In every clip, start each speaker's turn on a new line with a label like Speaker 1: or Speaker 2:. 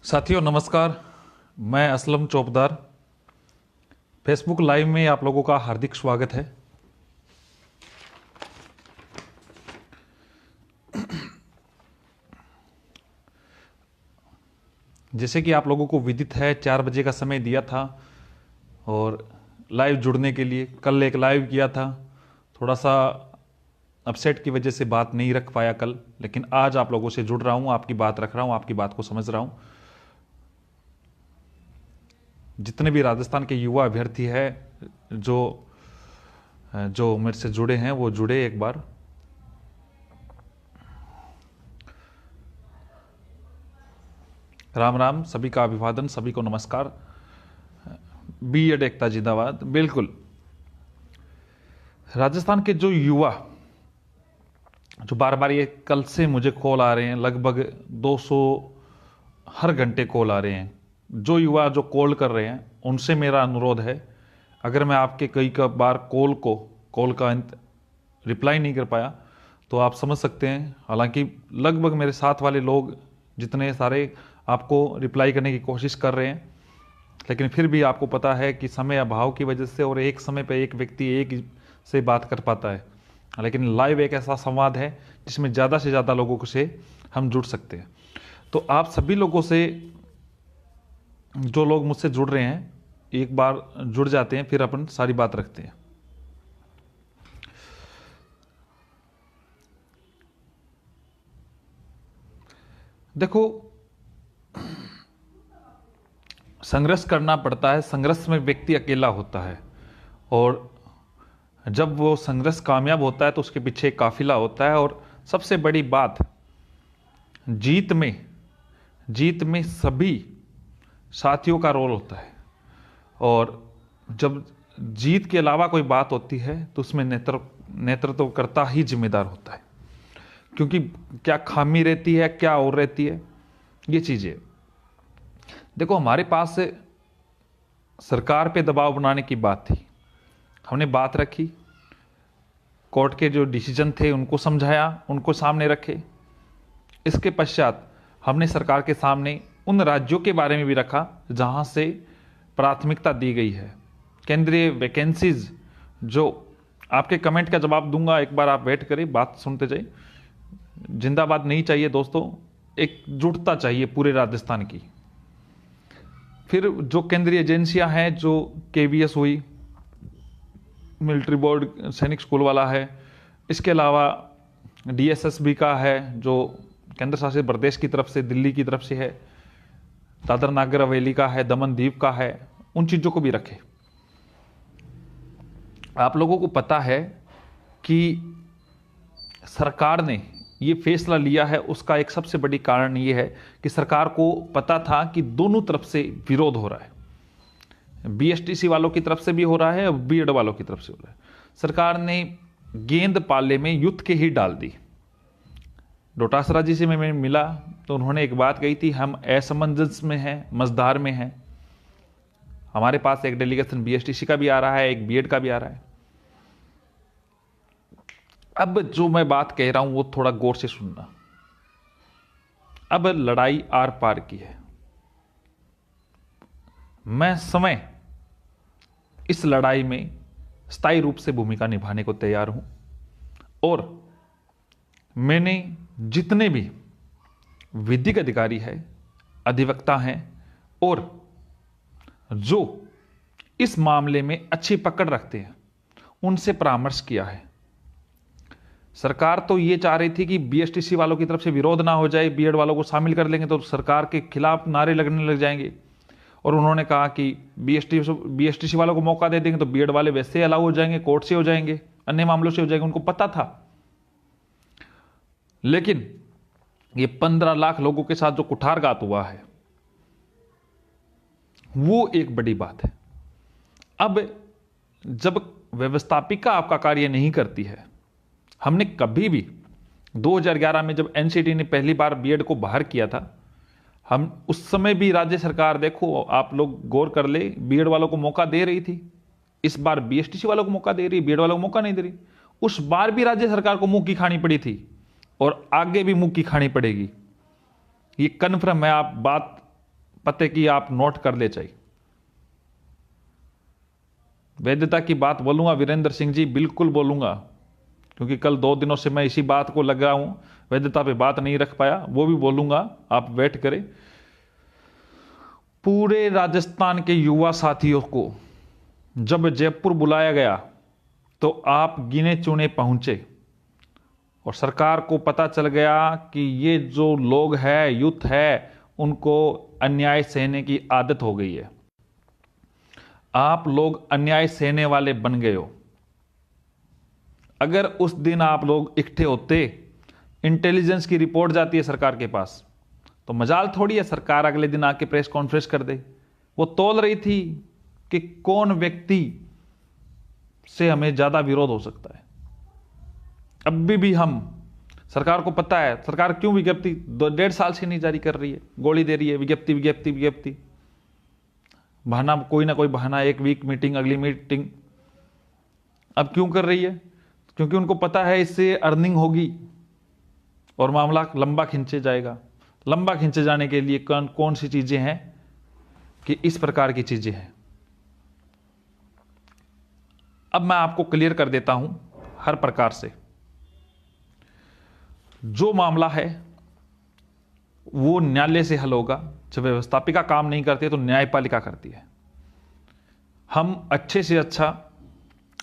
Speaker 1: साथियों नमस्कार, मैं असलम चौपदार। फेसबुक लाइव में आप लोगों का हार्दिक स्वागत है। जैसे कि आप लोगों को विदित है, 4 बजे का समय दिया था और लाइव जुड़ने के लिए। कल एक लाइव किया था, थोड़ा सा अपसेट की वजह से बात नहीं रख पाया कल, लेकिन आज आप लोगों से जुड़ रहा हूँ, आपकी बात रख रहा हूँ, आपकी बात को समझ रहा हूँ। जितने भी राजस्थान के युवा अभ्यर्थी हैं जो मेरे से जुड़े हैं वो जुड़े एक बार। राम राम, सभी का अभिवादन, सभी को नमस्कार। बीएड एकता जिंदाबाद। बिल्कुल, राजस्थान के जो युवा जो बार बार ये कल से मुझे कॉल आ रहे हैं, लगभग 200 हर घंटे कॉल आ रहे हैं। जो युवा जो कॉल कर रहे हैं उनसे मेरा अनुरोध है, अगर मैं आपके कई बार कॉल का रिप्लाई नहीं कर पाया तो आप समझ सकते हैं। हालांकि लगभग मेरे साथ वाले लोग जितने सारे आपको रिप्लाई करने की कोशिश कर रहे हैं, लेकिन फिर भी आपको पता है कि समय अभाव की वजह से और एक समय पर एक व्यक्ति एक से बात कर पाता है, लेकिन लाइव एक ऐसा संवाद है जिसमें ज़्यादा से ज़्यादा लोगों से हम जुड़ सकते हैं। तो आप सभी लोगों से, जो लोग मुझसे जुड़ रहे हैं, एक बार जुड़ जाते हैं, फिर अपन सारी बात रखते हैं। देखो, संघर्ष करना पड़ता है, संघर्ष में व्यक्ति अकेला होता है, और जब वो संघर्ष कामयाब होता है तो उसके पीछे एक काफिला होता है। और सबसे बड़ी बात, जीत में सभी साथियों का रोल होता है, और जब जीत के अलावा कोई बात होती है तो उसमें नेतृत्व करता ही जिम्मेदार होता है, क्योंकि क्या खामी रहती है, क्या और रहती है, ये चीजें। देखो, हमारे पास सरकार पे दबाव बनाने की बात थी, हमने बात रखी, कोर्ट के जो डिसीजन थे उनको समझाया, उनको सामने रखे। इसके पश्चात हमने सरकार के सामने उन राज्यों के बारे में भी रखा जहां से प्राथमिकता दी गई है, केंद्रीय वैकेंसीज। जो आपके कमेंट का जवाब दूंगा, एक बार आप वेट करें, बात सुनते जाइए। जिंदाबाद नहीं चाहिए दोस्तों, एकजुटता चाहिए पूरे राजस्थान की। फिर जो केंद्रीय एजेंसियां हैं, जो केवीएस हुई, मिलिट्री बोर्ड सैनिक स्कूल वाला है, इसके अलावा डीएसएसबी का है जो केंद्र शासित प्रदेश की तरफ से, दिल्ली की तरफ से है, दादर नागर हवेली का है, दमन दीव का है, उन चीजों को भी रखे। आप लोगों को पता है कि सरकार ने ये फैसला लिया है, उसका एक सबसे बड़ी कारण ये है कि सरकार को पता था कि दोनों तरफ से विरोध हो रहा है, बीएसटीसी वालों की तरफ से भी हो रहा है और बीएड वालों की तरफ से हो रहा है। सरकार ने गेंद पाले में युद्ध के ही डाल दी। डोटासरा जी से मैं मिला तो उन्होंने एक बात कही थी, हम असमंजस में हैं, मझधार में हैं। हमारे पास एक डेलीगेशन बीएसटीसी का भी आ रहा है, एक बीएड का भी आ रहा है। अब जो मैं बात कह रहा हूं वो थोड़ा गौर से सुनना। अब लड़ाई आर पार की है। मैं समय इस लड़ाई में स्थायी रूप से भूमिका निभाने को तैयार हूं, और मैंने जितने भी विधिक अधिकारी है, अधिवक्ता हैं, और जो इस मामले में अच्छी पकड़ रखते हैं, उनसे परामर्श किया है। सरकार तो ये चाह रही थी कि बीएसटीसी वालों की तरफ से विरोध ना हो जाए, बीएड वालों को शामिल कर लेंगे तो सरकार के खिलाफ नारे लगने लग जाएंगे, और उन्होंने कहा कि बीएसटीसी वालों को मौका दे देंगे तो बीएड वाले वैसे अलाउ हो जाएंगे, कोर्ट से हो जाएंगे, अन्य मामलों से हो जाएंगे। उनको पता था, लेकिन ये 15 लाख लोगों के साथ जो कुठारघात हुआ है वो एक बड़ी बात है। अब जब व्यवस्थापिका आपका कार्य नहीं करती है, हमने कभी भी 2011 में जब एनसीटी ने पहली बार बीएड को बाहर किया था, हम उस समय भी राज्य सरकार, देखो आप लोग गौर कर ले, बीएड वालों को मौका दे रही थी। इस बार बीएसटीसी वालों को मौका दे रही है, बीएड वालों को मौका नहीं दे रही। उस बार भी राज्य सरकार को मुंह की खानी पड़ी थी और आगे भी मुंह की खानी पड़ेगी। ये कन्फर्म है, आप बात पते की आप नोट कर ले चाहिए। वैधता की बात बोलूंगा वीरेंद्र सिंह जी, बिल्कुल बोलूंगा, क्योंकि कल 2 दिनों से मैं इसी बात को लग रहा हूं, वैधता पे बात नहीं रख पाया, वो भी बोलूंगा, आप वेट करें। पूरे राजस्थान के युवा साथियों को जब जयपुर बुलाया गया तो आप गिने चुने पहुंचे और सरकार को पता चल गया कि ये जो लोग हैं, यूथ है, उनको अन्याय सहने की आदत हो गई है। आप लोग अन्याय सहने वाले बन गए हो। अगर उस दिन आप लोग इकट्ठे होते, इंटेलिजेंस की रिपोर्ट जाती है सरकार के पास, तो मजाल थोड़ी है सरकार अगले दिन आके प्रेस कॉन्फ्रेंस कर दे। वो तौल रही थी कि कौन व्यक्ति से हमें ज्यादा विरोध हो सकता है। अभी भी हम, सरकार को पता है, सरकार क्यों विज्ञप्ति 1.5 साल से नहीं जारी कर रही है, गोली दे रही है, विज्ञप्ति विज्ञप्ति विज्ञप्ति, बहाना, कोई ना कोई बहाना, एक वीक मीटिंग, अगली मीटिंग। अब क्यों कर रही है? क्योंकि उनको पता है इससे अर्निंग होगी और मामला लंबा खींचे जाएगा। लंबा खींचे जाने के लिए कौन सी चीजें हैं कि इस प्रकार की चीजें हैं। अब मैं आपको क्लियर कर देता हूं हर प्रकार से। जो मामला है वो न्यायालय से हल होगा। जब व्यवस्थापिका काम नहीं करती तो न्यायपालिका करती है। हम अच्छे से अच्छा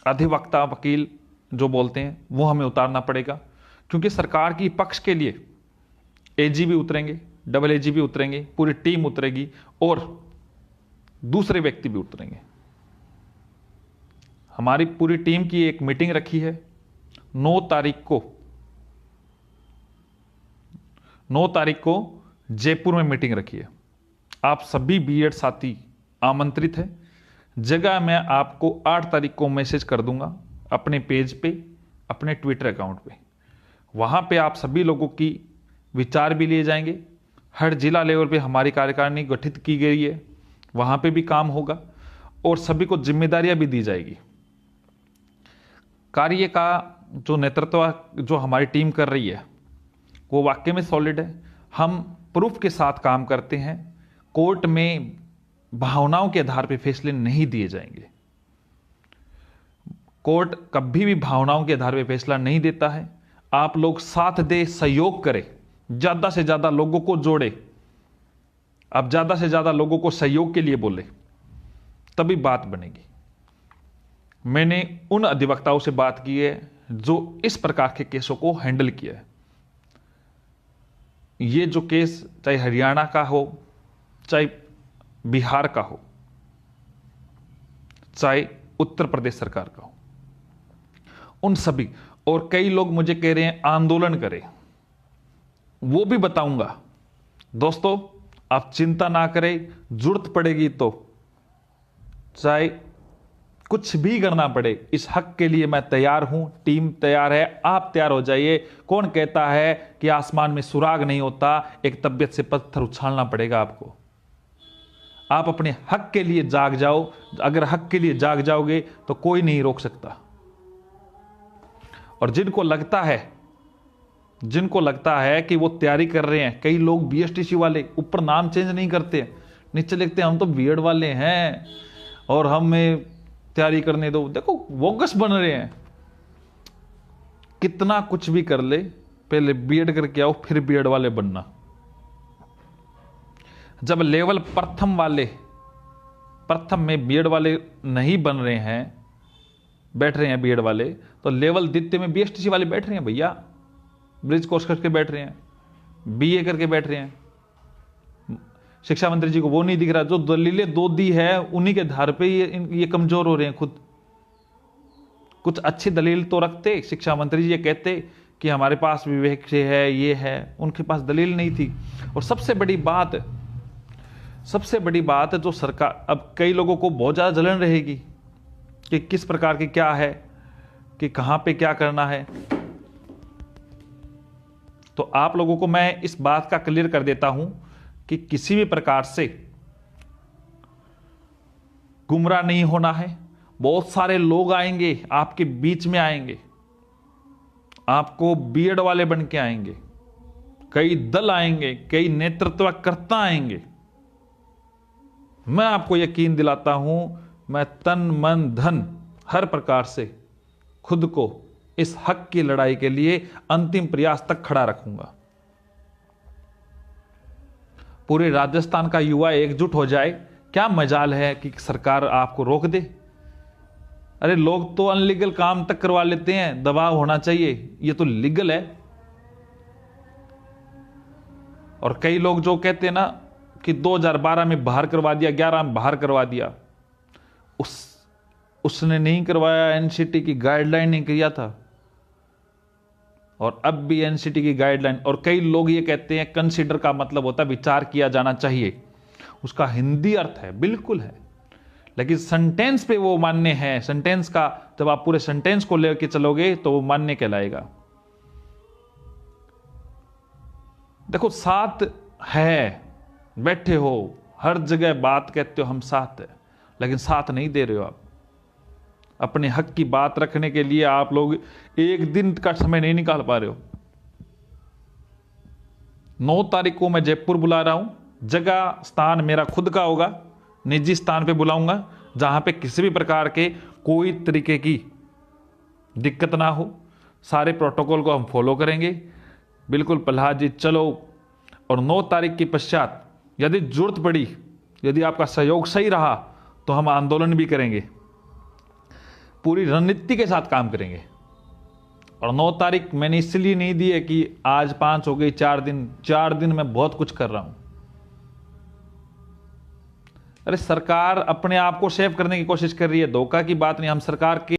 Speaker 1: अधिवक्ता, वकील जो बोलते हैं वो हमें उतारना पड़ेगा, क्योंकि सरकार की पक्ष के लिए एजीबी उतरेंगे, डबल एजीबी उतरेंगे, पूरी टीम उतरेगी और दूसरे व्यक्ति भी उतरेंगे। हमारी पूरी टीम की एक मीटिंग रखी है 9 तारीख को जयपुर में मीटिंग रखी है। आप सभी बीएड साथी आमंत्रित हैं। जगह मैं आपको 8 तारीख को मैसेज कर दूंगा अपने पेज पे, अपने ट्विटर अकाउंट पे। वहां पे आप सभी लोगों की विचार भी लिए जाएंगे। हर जिला लेवल पे हमारी कार्यकारिणी गठित की गई है, वहां पे भी काम होगा और सभी को जिम्मेदारियां भी दी जाएगी। कार्य का जो नेतृत्व जो हमारी टीम कर रही है वो वाकई में सॉलिड है। हम प्रूफ के साथ काम करते हैं। कोर्ट में भावनाओं के आधार पर फैसले नहीं दिए जाएंगे। कोर्ट कभी भी भावनाओं के आधार पर फैसला नहीं देता है। आप लोग साथ दे, सहयोग करें, ज्यादा से ज्यादा लोगों को जोड़े। आप ज्यादा से ज्यादा लोगों को सहयोग के लिए बोले, तभी बात बनेगी। मैंने उन अधिवक्ताओं से बात की है जो इस प्रकार के केसों को हैंडल किया है। ये जो केस चाहे हरियाणा का हो, चाहे बिहार का हो, चाहे उत्तर प्रदेश सरकार का हो, उन सभी, और कई लोग मुझे कह रहे हैं आंदोलन करें, वो भी बताऊंगा। दोस्तों आप चिंता ना करें, जरूरत पड़ेगी तो चाहे कुछ भी करना पड़े, इस हक के लिए मैं तैयार हूं। टीम तैयार है, आप तैयार हो जाइए। कौन कहता है कि आसमान में सुराग नहीं होता? एक तबीयत से पत्थर उछालना पड़ेगा आपको। आप अपने हक के लिए जाग जाओ। अगर हक के लिए जाग जाओगे तो कोई नहीं रोक सकता। और जिनको लगता है कि वो तैयारी कर रहे हैं, कई लोग बीएसटीसी वाले ऊपर नाम चेंज नहीं करते, नीचे लिखते हैं हम तो बीएड वाले हैं और हमें तैयारी करने दो। देखो बोगस बन रहे हैं। कितना कुछ भी कर ले, पहले बीएड करके आओ, फिर बीएड वाले बनना। जब लेवल प्रथम में बीएड वाले नहीं बन रहे हैं, बैठ रहे हैं बीएड वाले, तो लेवल द्वितीय में बीएसटीसी वाले बैठ रहे हैं भैया, ब्रिज कोर्स करके बैठ रहे हैं, बीए करके बैठ रहे हैं। शिक्षा मंत्री जी को वो नहीं दिख रहा, जो दलीलें दो दी है उन्हीं के आधार पे ये कमजोर हो रहे हैं खुद। कुछ अच्छी दलील तो रखते, शिक्षा मंत्री जी ये कहते कि हमारे पास विवेक से है, ये है, उनके पास दलील नहीं थी। और सबसे बड़ी बात जो सरकार, अब कई लोगों को बहुत ज्यादा जलन रहेगी कि किस प्रकार की क्या है, कि कहां पे क्या करना है। तो आप लोगों को मैं इस बात का क्लियर कर देता हूं कि किसी भी प्रकार से गुमराह नहीं होना है बहुत सारे लोग आएंगे, आपके बीच में आएंगे, आपको बीएड वाले बन के आएंगे, कई दल आएंगे, कई नेतृत्वकर्ता आएंगे। मैं आपको यकीन दिलाता हूं, मैं तन मन धन हर प्रकार से खुद को इस हक की लड़ाई के लिए अंतिम प्रयास तक खड़ा रखूंगा। पूरे राजस्थान का युवा एकजुट हो जाए, क्या मजाल है कि सरकार आपको रोक दे। अरे लोग तो अनलीगल काम तक करवा लेते हैं, दबाव होना चाहिए, ये तो लीगल है। और कई लोग जो कहते हैं ना कि 2012 में बाहर करवा दिया, 11 में बाहर करवा दिया, उसने नहीं करवाया, एनसीटी की गाइडलाइन नहीं किया था, और अब भी एनसीटी की गाइडलाइन। और कई लोग ये कहते हैं कंसीडर का मतलब होता है विचार किया जाना चाहिए, उसका हिंदी अर्थ है, बिल्कुल है, लेकिन सेंटेंस पे वो मान्य है। सेंटेंस का जब आप पूरे सेंटेंस को लेकर चलोगे तो वो मान्य कहलाएगा। देखो साथ है, बैठे हो हर जगह बात कहते हो हम साथ है, लेकिन साथ नहीं दे रहे हो आप। अपने हक की बात रखने के लिए आप लोग एक दिन का समय नहीं निकाल पा रहे हो। 9 तारीख को मैं जयपुर बुला रहा हूं। जगह स्थान मेरा खुद का होगा, निजी स्थान पे बुलाऊंगा, जहां पे किसी भी प्रकार के कोई तरीके की दिक्कत ना हो। सारे प्रोटोकॉल को हम फॉलो करेंगे। बिल्कुल प्रहलाद जी चलो। और 9 तारीख के पश्चात यदि जरूरत पड़ी, यदि आपका सहयोग सही रहा, तो हम आंदोलन भी करेंगे, पूरी रणनीति के साथ काम करेंगे। और 9 तारीख मैंने इसलिए नहीं दी है कि आज 5 हो गई, 4 दिन मैं बहुत कुछ कर रहा हूं। अरे सरकार अपने आप को सेव करने की कोशिश कर रही है, धोखा की बात नहीं। हम सरकार के